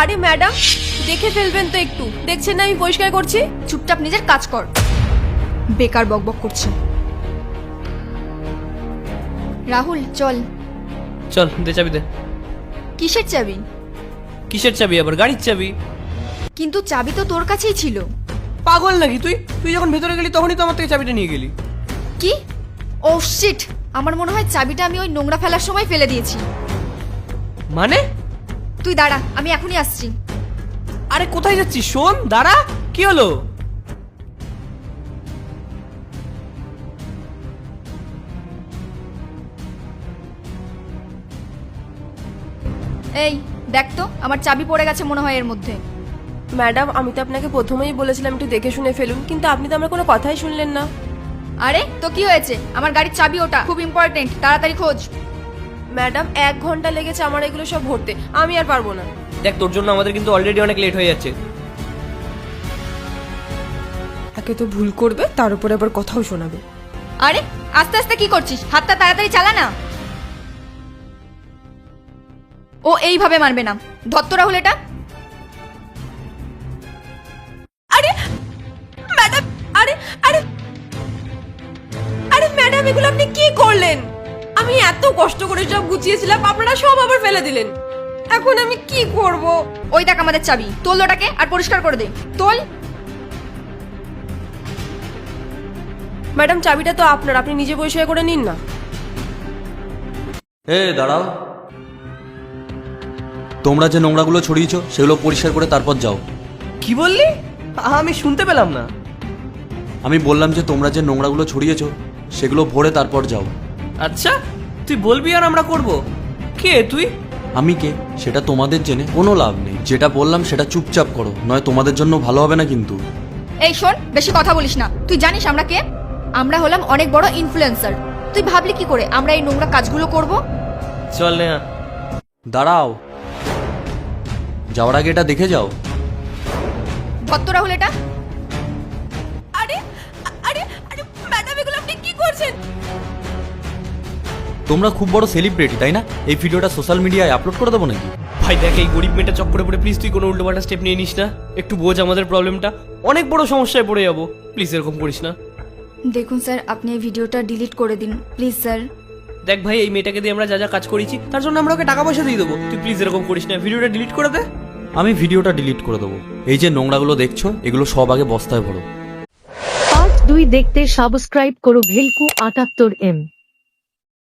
আরে ম্যাডাম, দেখে ফেলবেন তো একটু, দেখছেন না আমি পরিষ্কার করছি। চুপচাপ নিজের কাজ কর, বেকার বকবক করছে। রাহুল চল। চল দে চাবি দে। কিসের চাবি? কিসের চাবি আবার? গাড়ির চাবি। কিন্তু চাবি তো তোর কাছেই ছিল। পাগল নাকি তুই? তুই যখন ভেতরে গেলি তখনই তো আমার থেকে চাবিটা নিয়ে গেলি। কি? ও শিট, আমার মনে হয় চাবিটা আমি ওই নোংরা ফেলার সময় ফেলে দিয়েছি। মানে? তুই দাঁড়া, আমি এখনই আসছি। আরে কোথায় যাচ্ছিস? শোন, দাঁড়া। কি হলো? এই দেখ তো, আমার চাবি পড়ে গেছে মনে হয় এর মধ্যে। ম্যাডাম, আমি তো আপনাকে প্রথমেই বলেছিলাম একটু দেখে শুনে ফেলুন, কিন্তু আপনি তো আমার কোনো কথাই শুনলেন না। আরে তো কি হয়েছে? আমার গাড়ির চাবি ওটা, খুব ইম্পর্টেন্ট, তাড়াতাড়ি খোঁজ। ম্যাডাম, 1 ঘন্টা লেগেছে আমার এগুলো সব ভরতে, আমি আর পারবো না। দেখ, তোর জন্য আমাদের কিন্তু অলরেডি অনেক লেট হয়ে যাচ্ছে। একে তো ভুল করবে, তার উপরে আবার কথাও শোনাবে। আরে আস্তে আস্তে কি করছিস? হাতটা তাড়াতাড়ি চালা না। ও এইভাবে মানবে না। ধর তো রাহুল এটা। আরে ম্যাডাম, আরে আরে আরে ম্যাডাম, এগুলো আপনি কি করলেন? আমি এত কষ্ট করে সব গুছিয়েছিলাম, আপনারা সব আবার ফেলে দিলেন। এখন আমি কি করব? ওই দেখ আমাদের চাবি, তোল ওটাকে আর পরিষ্কার করে দে। তোল। ম্যাডাম, চাবিটা তো আপনার, আপনি নিজে পরিষ্কার করে নিন না। দাঁড়াও, তোমরা যে নোংরাগুলো ছড়িয়েছো সেগুলো পরিষ্কার করে তারপর যাও। কি বললি? আমি শুনতে পেলাম না। আমি বললাম যে তোমরা যে নোংরাগুলো ছড়িয়েছো সেগুলো ভরে তারপর যাও। আচ্ছা, তুই বলবি আর আমরা করব? কে তুই? আমি কে সেটা তোমাদের জেনে কোনো লাভ নেই। যেটা বললাম সেটা চুপচাপ করো, নয় তোমাদের জন্য ভালো হবে না কিন্তু। এই শোন, বেশি কথা বলিস না। তুই জানিস আমরা কে? আমরা হলাম অনেক বড় ইনফ্লুয়েন্সার। তুই ভাবলি কি করে আমরা এই নোংরা কাজগুলো করব? চল না। দাঁড়াও, যাওয়ার আগে এটা দেখে যাও। ধর তো রাহুল এটা। আরে আরে আরে ম্যাডাম, এগুলো আপনি কি করছেন? তোমরা খুব বড় সেলিব্রিটি তাই না? এই ভিডিওটা সোশ্যাল মিডিয়ায় আপলোড করে দেবো নাকি? ভাই দেখ, এই গরিব মেয়েটা চক্করে পড়ে প্লিজ তুই কোনো উল্টোপাল্টা স্টেপ নিয়ে নিস না। একটু বোঝ আমাদের প্রবলেমটা, অনেক বড় সমস্যায় পড়ে যাবো। প্লিজ এরকম করিস না। দেখুন স্যার, আপনি এই ভিডিওটা ডিলিট করে দিন প্লিজ স্যার। দেখ ভাই, এই মেয়েটাকে দিয়ে আমরা যা যা কাজ করেছি তার জন্য আমরা ওকে টাকা পয়সা দিয়ে দেবো। তুই প্লিজ এরকম করিস না, ভিডিওটা ডিলিট করে দে। আমি ভিডিওটা ডিলিট করে দেবো। এই যে নোংরাগুলো দেখছো এগুলো সব আগে বস্তায় ভরো। পার্ট 2 দেখতে সাবস্ক্রাইব করো ভেলকু 78M।